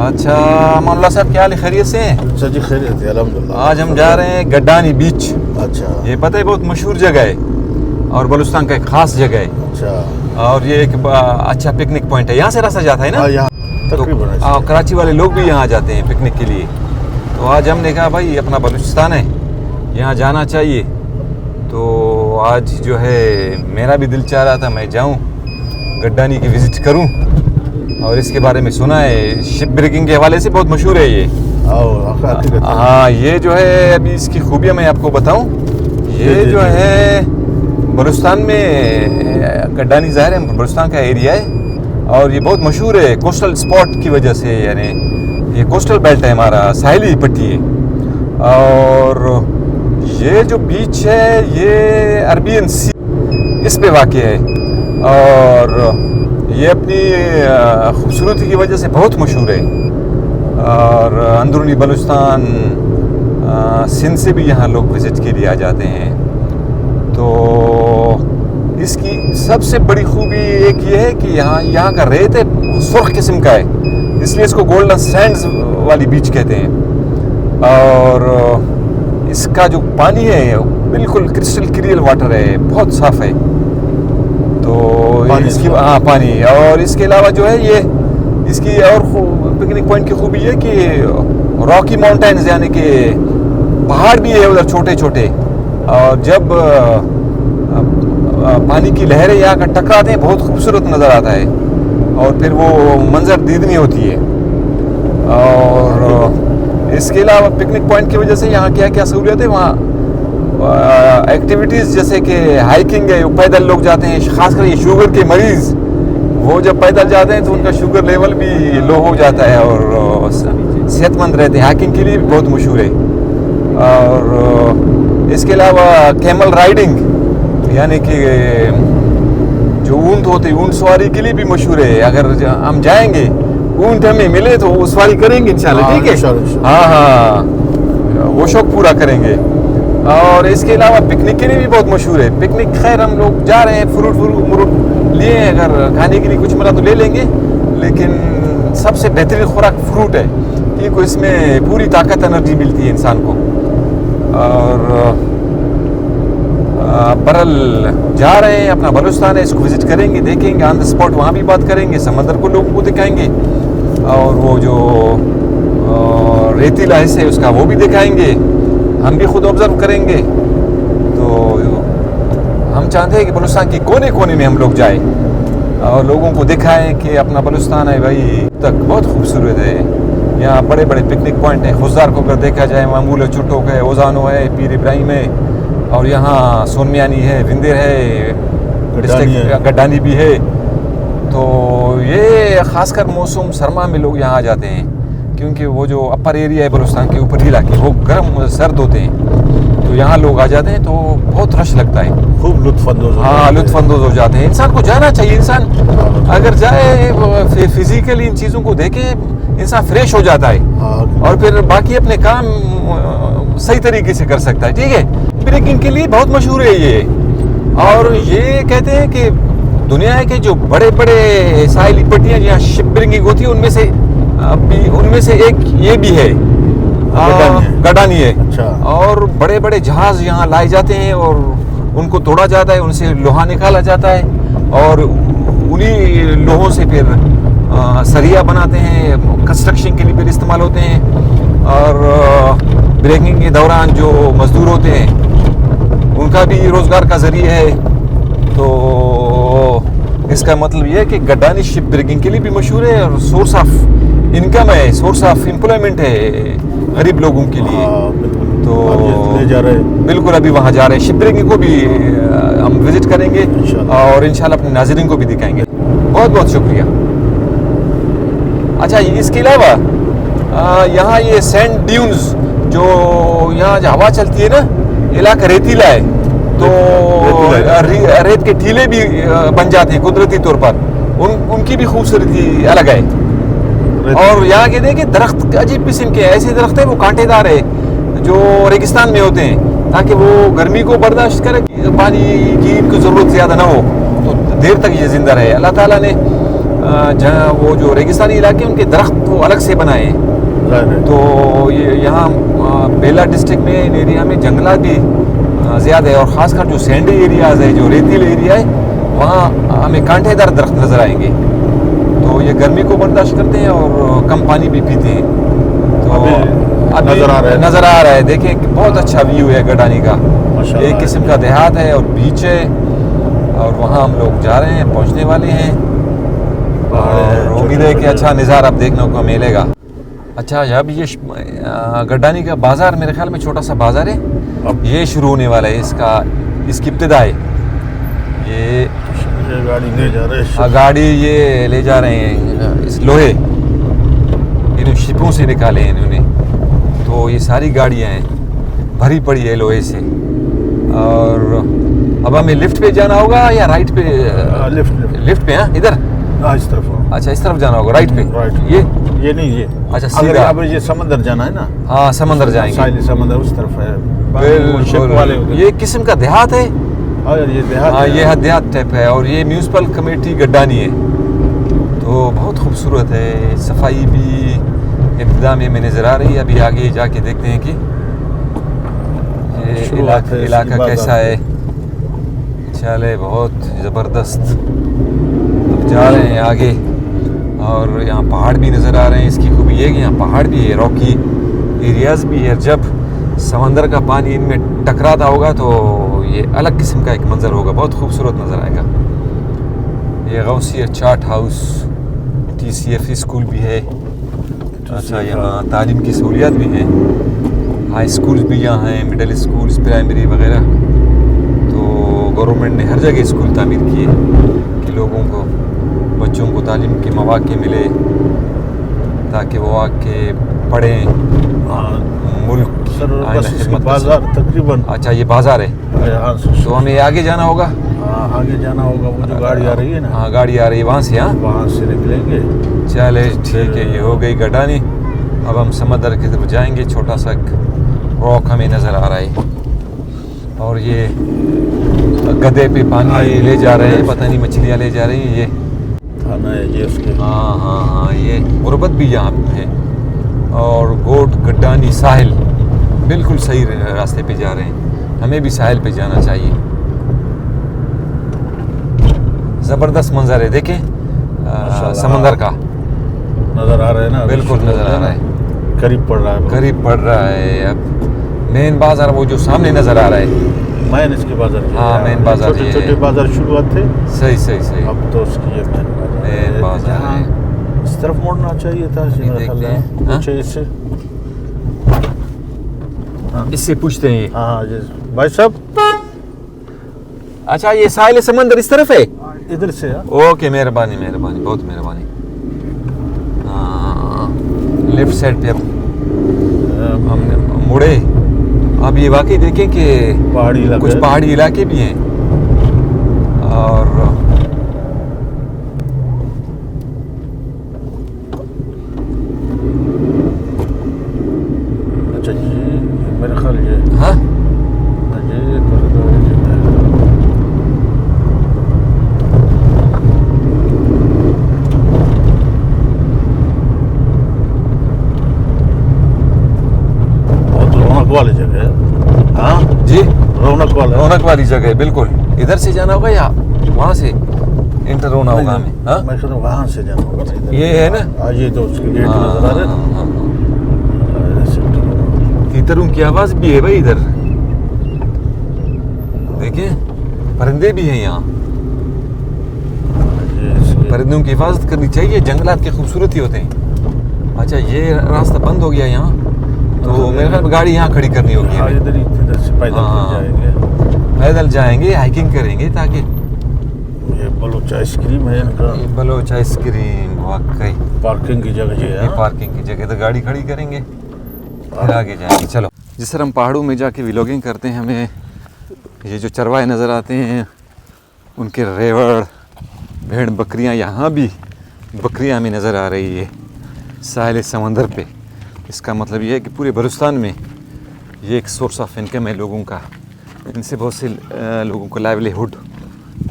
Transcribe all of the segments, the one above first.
अच्छा अमानुल्लाह साहब, क्या हाल है, खैरियत से हैं? अच्छा जी, खैरियत है अल्हम्दुलिल्लाह। आज हम जा रहे हैं गड्डानी बीच। अच्छा ये पता है बहुत मशहूर जगह है और बलूचिस्तान का एक खास जगह है, अच्छा। और ये एक अच्छा पिकनिक पॉइंट है। यहाँ से रास्ता जाता है ना, हाँ, यहाँ तकरीबन ऐसे। तो कराची वाले लोग भी यहाँ जाते हैं पिकनिक के लिए। तो आज हमने कहा भाई अपना बलूचिस्तान है, यहाँ जाना चाहिए। तो आज जो है मेरा भी दिल चाह रहा था मैं जाऊँ गड्डानी की विज़िट करूँ, और इसके बारे में सुना है, शिप ब्रेकिंग के हवाले से बहुत मशहूर है ये। हाँ, ये जो है अभी इसकी खूबियाँ मैं आपको बताऊँ। ये जो है बलूचिस्तान में गड्डानी ज़ाहिर है बलूचिस्तान का एरिया है, और ये बहुत मशहूर है कोस्टल स्पॉट की वजह से। यानी ये कोस्टल बेल्ट है, हमारा साहिली पट्टी है। और ये जो बीच है ये अरबियन सी इस पे वाक़ है, और ये अपनी खूबसूरती की वजह से बहुत मशहूर है। और अंदरूनी बलूचिस्तान सिंध से भी यहाँ लोग विज़िट के लिए आ जाते हैं। तो इसकी सबसे बड़ी खूबी एक ये है कि यहाँ का रेत है सुर्ख किस्म का है, इसलिए इसको गोल्डन सैंड्स वाली बीच कहते हैं। और इसका जो पानी है बिल्कुल क्रिस्टल क्लियर वाटर है, बहुत साफ़ है। तो इसकी पानी, और इसके अलावा जो है ये इसकी और पिकनिक पॉइंट की खूबी है कि रॉकी माउंटेन्स यानी कि पहाड़ भी है उधर छोटे छोटे, और जब पानी की लहरें यहाँ का टकराते हैं बहुत खूबसूरत नज़र आता है, और फिर वो मंजर दीदनी होती है। और इसके अलावा पिकनिक पॉइंट की वजह से यहाँ क्या क्या सहूलियत है, वहाँ एक्टिविटीज़ जैसे कि हाइकिंग है, पैदल लोग जाते हैं, खासकर ये शुगर के मरीज़, वो जब पैदल जाते हैं तो उनका शुगर लेवल भी लो हो जाता है और सेहतमंद रहते हैं। हाइकिंग के लिए भी बहुत मशहूर है। और इसके अलावा कैमल राइडिंग यानी कि जो ऊंट होते हैं, ऊंट सवारी के लिए भी मशहूर है। अगर हम जाएंगे, ऊंट हमें मिले तो वो सवारी करेंगे इंशाल्लाह, ठीक है। हाँ, वो शौक पूरा करेंगे। और इसके अलावा पिकनिक के लिए भी बहुत मशहूर है। पिकनिक खैर हम लोग जा रहे हैं, फ्रूट लिए, अगर खाने के लिए कुछ मिला तो ले लेंगे, लेकिन सबसे बेहतरीन खुराक फ्रूट है, क्योंकि इसमें पूरी ताकत एनर्जी मिलती है इंसान को। और बरल जा रहे हैं, अपना बलूचिस्तान है, इसको विज़िट करेंगे, देखेंगे ऑन द स्पॉट, वहाँ भी बात करेंगे, समंदर को लोगों को दिखाएंगे, और वो जो रेतीला हिस्सा है उसका वो भी दिखाएंगे, हम भी खुद ऑब्जर्व करेंगे। तो हम चाहते हैं कि बलूचिस्तान के कोने कोने में हम लोग जाएं और लोगों को दिखाएं कि अपना बलूचिस्तान है भाई तक बहुत खूबसूरत है। यहाँ बड़े बड़े पिकनिक पॉइंट हैं। खुजदार को अगर देखा जाए, मामूल चुटोक है, ओजानो है, पीर इब्राहिम है, और यहाँ सोनमियानी है, विंदर है, गड्डानी भी है। तो ये ख़ासकर मौसम सरमा में लोग यहाँ आ जाते हैं, क्योंकि वो जो अपर एरिया है बलूचिस्तान के ऊपरी इलाके वो गर्म सर्द होते हैं, तो यहाँ लोग आ जाते हैं तो बहुत रश लगता है, खूब लुत्फ़अंदोज़। हाँ, लुत्फ़अंदोज़ हो जाते हैं। इंसान को जाना चाहिए, इंसान अगर जाए फिजिकली इन चीज़ों को देखे, इंसान फ्रेश हो जाता है, और फिर बाकी अपने काम सही तरीके से कर सकता है, ठीक है। ब्रेकिंग के लिए बहुत मशहूर है ये, और ये कहते हैं कि दुनिया के जो बड़े बड़े साहिली पट्टियाँ जहाँ शिप ब्रेकिंग होती है उनमें से एक ये भी है, गड्डानी है। अच्छा। और बड़े बड़े जहाज यहाँ लाए जाते हैं और उनको तोड़ा जाता है, उनसे लोहा निकाला जाता है, और उन्हीं लोहों से फिर सरिया बनाते हैं, कंस्ट्रक्शन के लिए फिर इस्तेमाल होते हैं। और ब्रेकिंग के दौरान जो मजदूर होते हैं उनका भी रोज़गार का ज़रिया है। तो इसका मतलब ये है कि गड्डानी शिप ब्रेकिंग के लिए भी मशहूर है, और सोर्स ऑफ इनकम है, सोर्स ऑफ एम्प्लॉयमेंट है गरीब लोगों के लिए। तो जा रहे हैं, बिल्कुल अभी वहाँ जा रहे हैं। शिप ब्रेकिंग को भी हम विज़िट करेंगे और इंशाल्लाह अपने नाज़रीन को भी दिखाएंगे। बहुत बहुत शुक्रिया। अच्छा, इसके अलावा यहाँ ये सैंड ड्यून्स जो यहाँ हवा चलती है ना, इलाका रेतीला है, तो रेत के टीले भी बन जाते हैं कुदरती तौर पर, उनकी भी खूबसूरती अलग है। और यहाँ के देखिए दरख्त अजीब किस्म के ऐसे दरख्त है, वो कांटेदार है, जो रेगिस्तान में होते हैं, ताकि वो गर्मी को बर्दाश्त करे, पानी की इनको ज़रूरत ज़्यादा ना हो, तो देर तक ये ज़िंदा रहे। अल्लाह ताला ने जहाँ वो जो रेगिस्तानी इलाके उनके दरख्त वो अलग से बनाए हैं। जाहिर है। तो ये यहाँ बेला डिस्ट्रिक्ट में इन एरिया में जंगलात भी ज़्यादा है, और ख़ासकर जो सैंडी एरियाज़ है, जो रेतीले एरिया है, वहाँ हमें कांटेदार दरख्त नज़र आएंगे। तो ये गर्मी को बर्दाश्त करते हैं और कम पानी भी पीते हैं। तो अभी नज़र आ रहा है, देखें कि बहुत अच्छा व्यू है गडानी का। एक किस्म का देहात है और बीच है, और वहाँ हम लोग जा रहे हैं, पहुँचने वाले हैं, और उम्मीद है कि अच्छा नज़ारा अब देखने को मिलेगा। अच्छा, अब ये गडानी का बाज़ार मेरे ख्याल में छोटा सा बाज़ार है, ये शुरू होने वाला है, इसकी इब्तिदा है। ये गाड़ी ले जा रहे हैं, गाड़ी ये ले जा रहे हैं इस लोहे, इन्होंने शिपों से निकाले हैं इन्होंने। तो ये सारी गाड़ियाँ हैं, भरी पड़ी है लोहे से। और अब हमें लिफ्ट पे जाना होगा या राइट पे? लिफ्ट पे, हाँ, इधर इस तरफ। अच्छा, इस तरफ जाना होगा, राइट पे। ये नहीं, ये अच्छा अगर सीधा। अब ये समंदर जाना है ना। हाँ, समंदर जाएंगे, साहिल समंदर उस तरफ है। बिल्कुल। ये किस्म का देहात है। और ये देहात, हाँ, ये देहात टाइप है, और ये म्यूनसिपल कमेटी गडानी है। तो बहुत खूबसूरत है, सफाई भी इब्तिदा में नज़र आ रही है। अभी आगे जाके देखते हैं कि ये इलाका कैसा है। चले, बहुत ज़बरदस्त। अब जा रहे हैं आगे, और यहाँ पहाड़ भी नज़र आ रहे हैं। इसकी खूबी ये है कि यहाँ पहाड़ भी है, रॉकी एरियाज़ भी है। जब समंदर का पानी इनमें टकराता होगा तो ये अलग किस्म का एक मंज़र होगा, बहुत खूबसूरत नज़र आएगा। ये गौसिया चाट हाउस, TCF स्कूल भी है। अच्छा, यहाँ तालीम की सहूलियात भी हैं, हाई स्कूल्स भी यहाँ हैं, मिडिल स्कूल्स, प्राइमरी वगैरह। तो गवर्नमेंट ने हर जगह स्कूल तामीर किए कि लोगों को, बच्चों को तालीम के मौके मिले, ताकि वो आके पढ़ें, मुल्क की बाजार तकरीबन। अच्छा, ये बाजार है, तो हमें आगे जाना होगा। आगे जाना होगा, वो जो गाड़ी आ रही है ना। हाँ, गाड़ी आ रही है वहाँ से। हाँ, वहाँ से निकलेंगे। चले, ठीक है, ये हो गई गडानी। अब हम समंदर की तरफ जाएंगे। छोटा सा रॉक हमें नज़र आ रहा है, और ये गधे पे पानी ले जा रहे हैं, पता नहीं मछलियाँ ले जा रही हैं। ये थाना है ये उसके। हाँ हाँ हाँ, ये गुरबत भी यहाँ है। और गोट गडानी साहिल, बिल्कुल सही रास्ते पे जा रहे हैं, हमें भी साहिल पे जाना चाहिए। ज़बरदस्त मंजर है, देखें समंदर का नज़र आ रहा है ना। बिल्कुल नज़र आ रहा है, करीब पड़ रहा है, करीब पड़ रहा है। अब मेन बाजार वो जो सामने नज़र आ रहा है, मैन इसके बाजार। हाँ, मेन बाजार। छोटे छोटे बाजार शुरुआत थे। सही सही सही। अब तो उसकी ये मेन बाजार है। इस तरफ मोड़ना चाहिए था। देखते हैं, हाँ? इससे इससे पूछते हैं। हाँ भाई साहब, अच्छा, ये साहिल समंदर इस तरफ है? इधर से। ओके, मेहरबानी मेहरबानी, बहुत मेहरबानी। हाँ, लेफ्ट साइड पे अब हमने मुड़े। अब ये वाकई देखें कि कुछ पहाड़ी इलाके भी हैं, और अच्छा जी, मेरे ख्याल ये, हाँ, ये बहुत रौनक वाली जगह है। हाँ जी, रौनक वाली जगह है, बिल्कुल। इधर से जाना होगा या वहाँ से इंटर होना होगा हमें? हाँ, मैं कहता हूँ वहाँ से जाना होगा ना। ये है ना, ये तो उसके गेट नजर आ रहे हैं। तीतरों की आवाज़ भी है भाई इधर, देखें परिंदे भी हैं यहाँ। परिंदों की हिफाजत करनी चाहिए, जंगलात के खूबसूरती होते हैं। अच्छा, ये रास्ता बंद हो गया यहाँ, तो मेरे ख्याल में गाड़ी यहाँ खड़ी करनी होगी। इधर से पैदल जाएंगे, हाइकिंग करेंगे, ताकि ये बलोच आइसक्रीम है इनका। बलोच आइसक्रीम, वाकई पार्किंग की जगह है। पार्किंग की जगह, तो गाड़ी खड़ी करेंगे, फिर आगे जाएंगे। चलो, जिस तरह हम पहाड़ों में जाके व्लॉगिंग करते हैं, हमें ये जो चरवाहे नज़र आते हैं, उनके रेवड़, भेड़, बकरियां, यहाँ भी बकरियां हमें नज़र आ रही है साहिल समंदर पे। इसका मतलब ये है कि पूरे बलूचिस्तान में ये एक सोर्स ऑफ इनकम है लोगों का। इनसे बहुत से लोगों को लाइवलीहुड,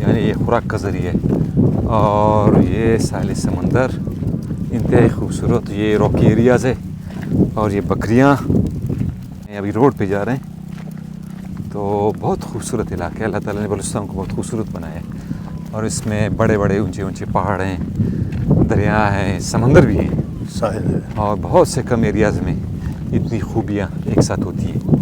यानी ये खुराक का ज़रिया है। और ये साहिल समंदर इंतहाई खूबसूरत, ये रॉकी एरियाज़ है। और ये बकरियाँ अभी रोड पे जा रहे हैं। तो बहुत खूबसूरत इलाका है, अल्लाह ताला ने बलूचिस्तान को बहुत खूबसूरत बनाया है। और इसमें बड़े बड़े ऊंचे ऊंचे पहाड़ हैं, दरिया हैं, समंदर भी है। साहिल है। और बहुत से कम एरियाज़ में इतनी खूबियाँ एक साथ होती हैं।